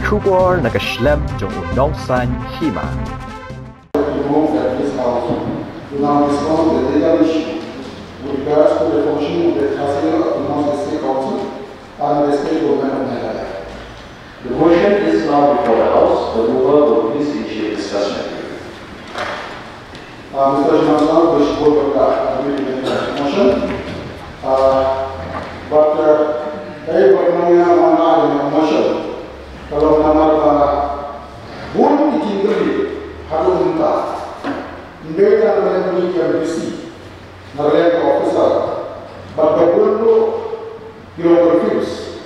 Kubor nakaslem jong udongsan hima. To now respond to the legal issue with regards to the functioning of the Council of the North State Council and the State Government of Nigeria. The motion is now before the House. The mover will please initiate discussion. Mr. Johnson, we should vote on the motion. But everybody knows on the motion. Kalau nama bukan ditinggali, harus minta. Mereka melalui KMPC, melalui officer, but the world you are confused.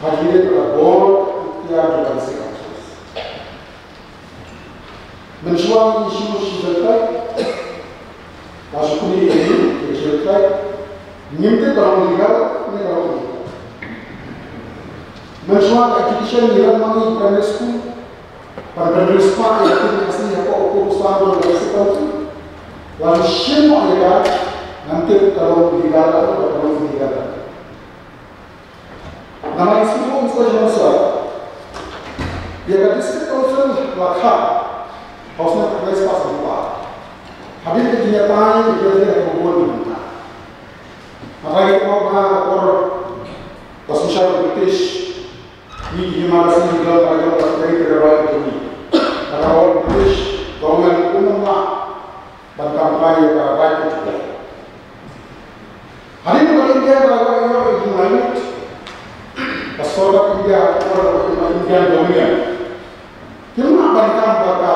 Hadir pada board yang berkaitan. Mensuang isu sebagai masuk ini sebagai nyimte kalau legal, ini kalau legal. Mensuang education yang mami primary school, primary school yang asli apa urusan dengan sekolah. Lalu semua legal nanti kalau legal atau kalau legal. Nama isu Mr. Johnson, dia kata sekolah lakar, hausnya terkait pasal apa. Habis kenyataan dia tidak berbuat benar. Maka itu orang Australia British ini masih juga ada pasal terbaik ini. Orang British government umumnya berkampanye pada baik itu. Hari ini kalau India berada di mana? Pasal India orang India dominan. Kenapa berikan pada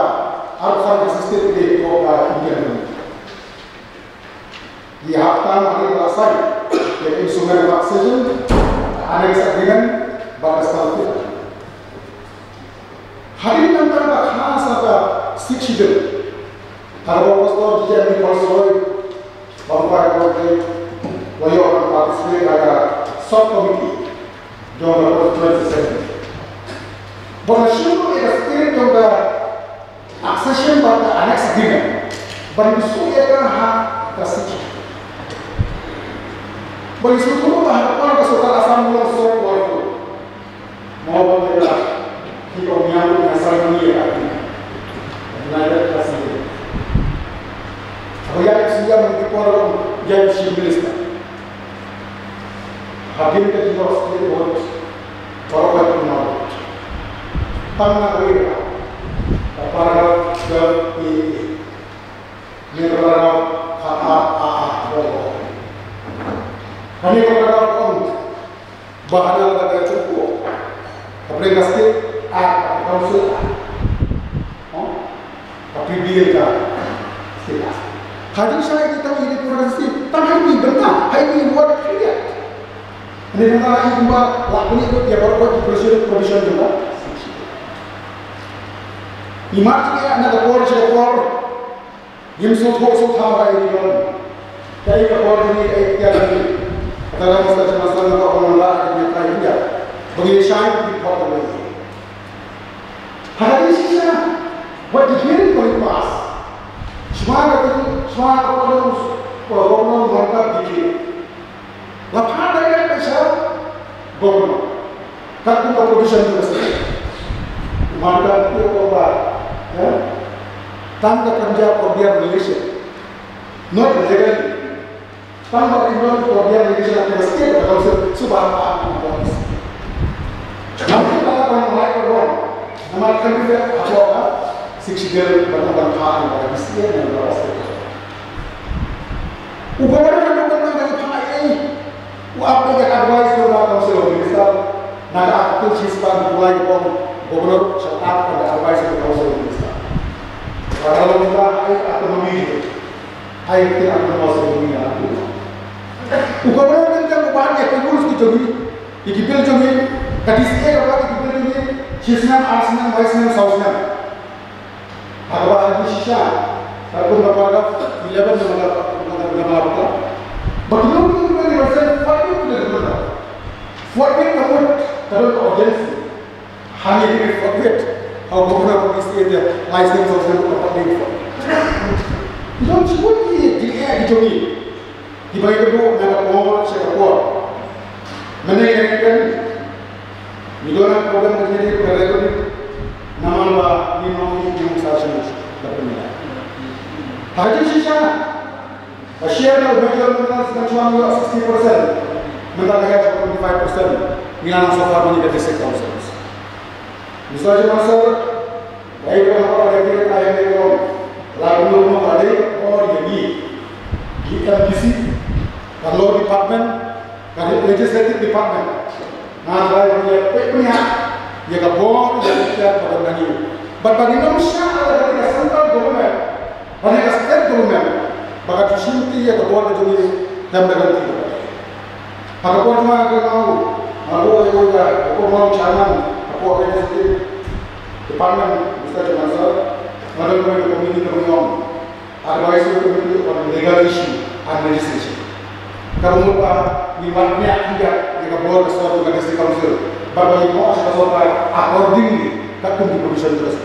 arus sistem di India ini? Di hafta hari selesai, yaitu instrumen vaksin, aneksa dengan batas tarif. Hari ini antara khas apa sikshid, kalau pasal jadi pasal bangkai bangkai, wajib orang partisipasi ada subcommittee, jumlah 27. Berhasil eksperimen jumlah accession pada aneks agreement, berisukan hak tersiksa. Berisukan harapan kesukaan asam ulang suatu waktu, mau bergerak kita menyambut asal dunia United States. Yang sudah mengikuti yang simbiosis. Hadir ke jiwa sendiri buat orang kenal. Tangan mereka, para ke negara kata bohong. Kami berkata bahan negara cukup. Apalagi nasib kausul, tapi dia kan tidak. Hadir saya kita ini kurasi, tapi ini benar, ini buat dia. Ini negara ini buat lakukan itu dia berbuat provision juga. Imartnya ada kor, yang suatu tahu ini kan. Jadi kor ini ini. Kalau masalah orang lain yang lain dia, bagi saya di kota ini. Hari ini saya, buat dikirim oleh pas. Semua orang mereka dikirim. Lepas dari itu government, tapi provision juga sih. Mereka itu orang, tanpa kerja kerja Malaysia, not legal. Tanpa imbang kemudian Malaysia tidak setiap kalau subhanallah. Nanti kalau mulai orang, nama kami apa? Sikshir bertambah pada Islam dan berasal. Upacara yang bertambah dari pakai ini, apa yang advice kepada Council Minister, naga aktif sispan mulai gubernur serta pada advice kepada Council Minister. Kalau kita akan memilih, kita akan masuk memilih. Ukapan dengan ubahannya pengurus di jogi, dikipil jogi, kadisnya kalau dikipil jogi, sisnya arsnya, baisnya, sausnya. Agak lagi sisa, kalau berapa 11 nama apa? Betul kita dimaksud fakir tidak benar. Fakir kamu terus audience, hanya ini fakir. Kalau beberapa istri dia, license sausnya apa lagi? Jangan sebut dia di jogi. Dibayar dulu, nak orang siapa? Mana yang Midona problem terjadi pada ini nama ba ni nomi di musasana terpilih. Haji sisa, share na ubijar mengenai sekian 60%, mengenai 25% nilai sofa bani dari district councils. Misalnya masa baik orang ada kita ayam itu lalu rumah ada orang yang di MPC, law department, legislative department. Nah, kalau dia punya, dia kabur, dia tidak pada lagi. Bagi Indonesia ada dari central government, ada state government, bagi Shinti dia kabur ke jadi dan berganti. Kalau cuma kalau aku juga, aku mau chairman, aku legislative department, Mr. Chancellor, ada community committee, advisory committee on legal issue and legislation. Kalau lupa lima tiga kabur ke suatu district council, bagi mau sesuatu accordingly tak kumpi provision terus.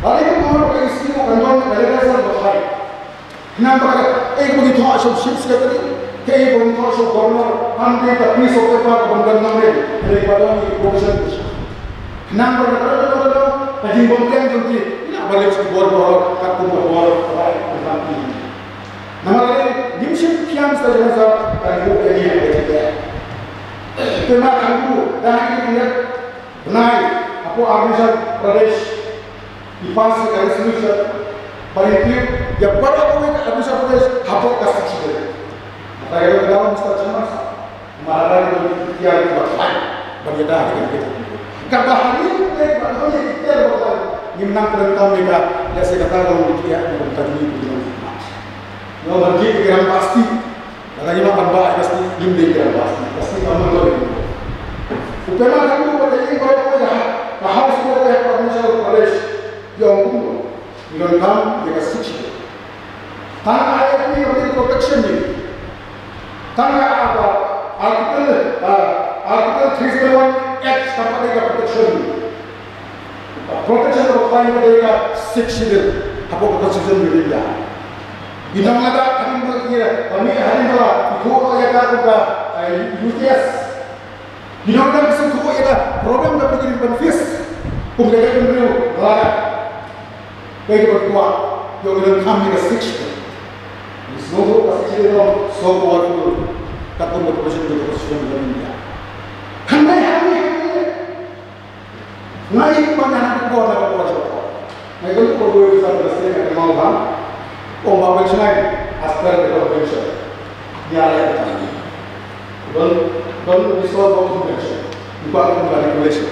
Hari ini mau ke isi kantor delegasi berhai. Nampak begitu asal chief secretary, begitu asal governor, nanti tak piece of paper kemudian namanya daripada ini provision terus. Nampak ada kajian komplain nanti, nak balik ke bawah tak kumpi bawah nanti. Namanya dimship kiam saja masa kamu ini ada. Tema kamu dah ini benar. Aku Arunachal Pradesh dipas resolution paling dia pada aku ini Arunachal Pradesh hapus kasih sih. Maka itu dalam Mr. Chairman, malah itu dia berfai berbeda dengan kita. Kata hari ini bagaimana kita berfai menang perintah mereka. Dia saya katakan dia bertanya ini. Yang bagi pikiran pasti, katanya makan baik pasti, limba pikiran pasti kamu tahu itu. Upama kamu pada ini kalau kamu dah, kahar semua yang Arunachal Pradesh, yang umum, dengan kamu dia kasih. Tanah ayat ini menjadi protection ni. Tanah apa? Artikel 371 Act sampai dengan protection. Protection of climate dia 6 schedule, apa protection dia? Bidang ada kami berkira, kami hari malam itu orang yang ada UTS. Bidang ada besar itu ada problem dapat jadi benefit, pembayaran beliau lara. Baik berdua, yang dengan kami restriction. Semua restriction itu semua itu tak pun berproses dengan India. Kami naik mana nak buat apa saja. Naik itu perlu kita bersih dengan malam. Ombak pensiunan, aspek pensiun, dia ada tadi. Dan visual box pensiun, bukan kembali regulation.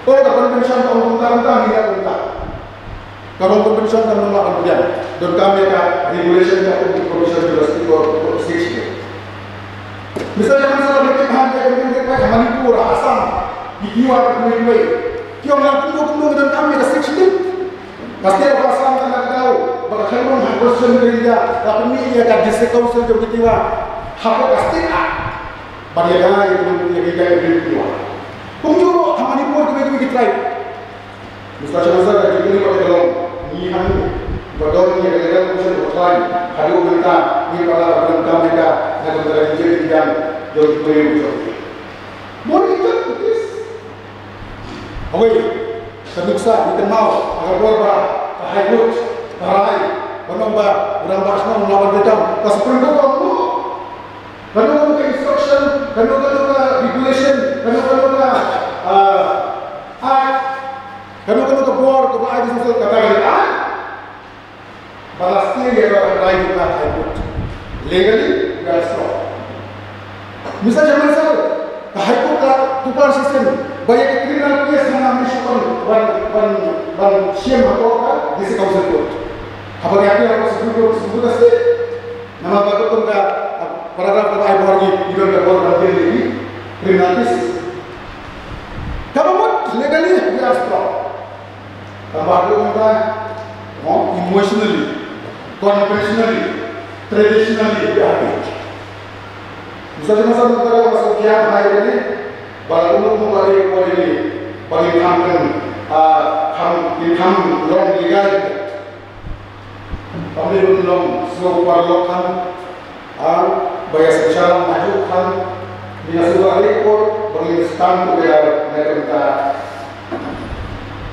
Oh, kalau pensiun tahun tentang dia tentang. Kalau pensiun tahun tentang kemudian, dan kami ada regulation yang untuk provision jurisdiksi atau jurisdiksi. Misalnya masalah berkaitan dengan berkaitan Manipur, Assam, di luar negeri, yang lakukan dan kami restriksi. Pasti ada Assam tak tahu. Berkaitan dengan proses dia, tapi ini dia kat district council jadi tiba, apa pasti bagaimana yang dia berdua. Kunjung Manipur kita try. Misalnya saya jadi ni pada dalam ni kami berdua ni ada proses berlain. Hari kita ni kalau berita mereka nak berjalan jadi yang jadi perlu. Boleh tak betul? Awak semiksa dikenal agar berubah tahayut. Barai, penomba, orang bahasa melawan bedam. Kesepenuh kamu, kalau instruction, kalau regulation, kalau act, kalau board, kalau ada sesuatu kata balas dia barai kita haikut. Legally, we are strong. Misalnya macam haikut tukar sistem, banyak kriminal kes mana misukan, ban siam atau di council court. Apa yang aku sebut tadi, nama baru kita paragraf terbaik lagi di dalam beberapa ini kriminalis. Kalau legally we are strong. Kalau kita emotionally, conventionally, traditionally we are weak. Misalnya kita masuk kiam hari ini, baru mulai bagi ham long legal. Kami belum semua perlokan, bayar secara majukan, Ina sebuah rekod menginstan kepada mereka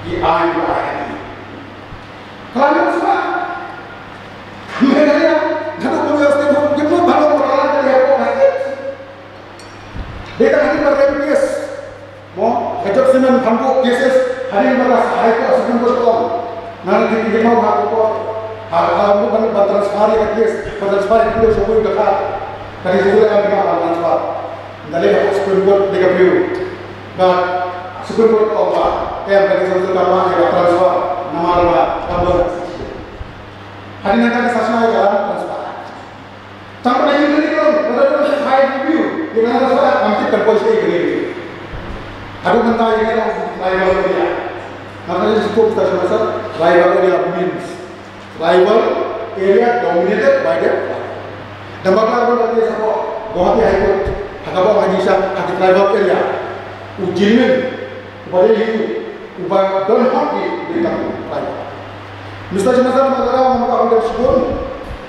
di akhir ini. Kalau sebab mereka yang kalau punya setiap jumlah baru berjalan dari apa lagi? Mereka ini berrebius, mau hajat sinan bangku cases hari ini mereka hari itu sebelum bertolong. Nanti kita mau aku harga bukan transfer ya kes, transfer itu semua dekat. Dari situ kan kita transfer. Dari aku sepuluh tiga puluh, dan sepuluh apa? Yang dari situ kan kita transfer nama tambah. Hari nanti kita sasana jalan transfer. Tanpa lagi beli kalau ada high review, kita transfer nanti terposisi beli. Aku mentah ini kan rival dia. Makanya cukup kita semasa rival area means rival area dominated by the. Dan bakal ada dia siapa? Guwahati High Court. Hakabaw Hadisha at rival area. Ujinin kepada itu ubah don't have di dalam rival. Mesti semasa mengajar membuka untuk sebut.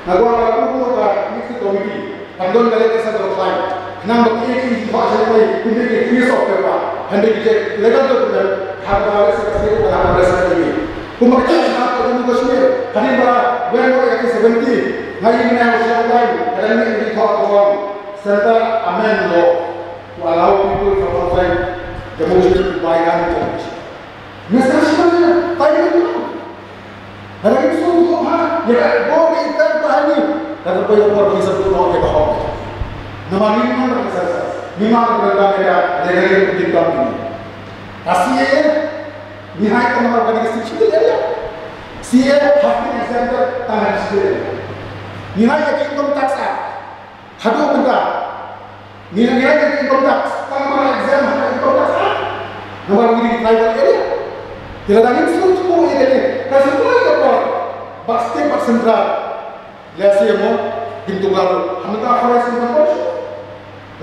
Nagawa kalau membuka mixed committee. Kandon kali kita satu lain. Nampak ini bahasa lain. Ini piece of paper. Hendak kita legal tu betul. Harga sekali harga sekali. Kumakitan apa yang Kashmir. Hari bara when we at 70. Hari ini saya lain. Hari ini kita orang center amend law to allow people from outside the Muslim to buy land church. Mesti sebenarnya tanya itu. Hari ini semua orang ya boleh ikan bahani. Dan berapa orang bisa tu orang yang bahok. Nama ini mana besar? Memang berbeda dengan kita ini. Asyik nihai kamar bagi istri dia. Sia hakim example tangan istri. Nihai income tax act. Hadu benda. Nihai income tax. Tangan exam income tax act. Nomor ini private area. Tidak ada yang semua ini. Kalau semua itu apa? State Bank Sentral. Lihat mo pintu baru. Hamil tak apa yang semua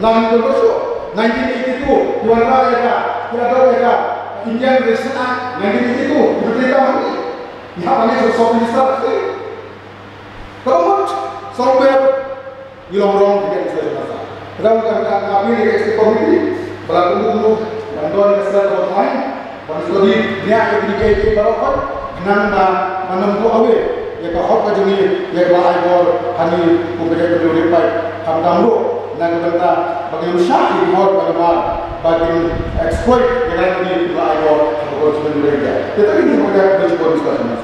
Lang berdosa 1982 Juara ya Tiada ya Indian Resident Act 1982 Merdeka mati Yang ini sosok minister Kalau somewhere Ilong rong tidak bisa dimasak Kadang kami di eksekutif komite Berlaku dulu Bantuan kesehatan online Bantuan studi Dia akan dikait barokan Kenang menempuh awal Ya kahok aja ni Ya kelai bor Hani Kumpulkan kedua ripai Kamu dan kita bagi usaha import bagi exploit yang ada di luar negeri atau konsumen mereka. Kita ini sudah berjuang di sana.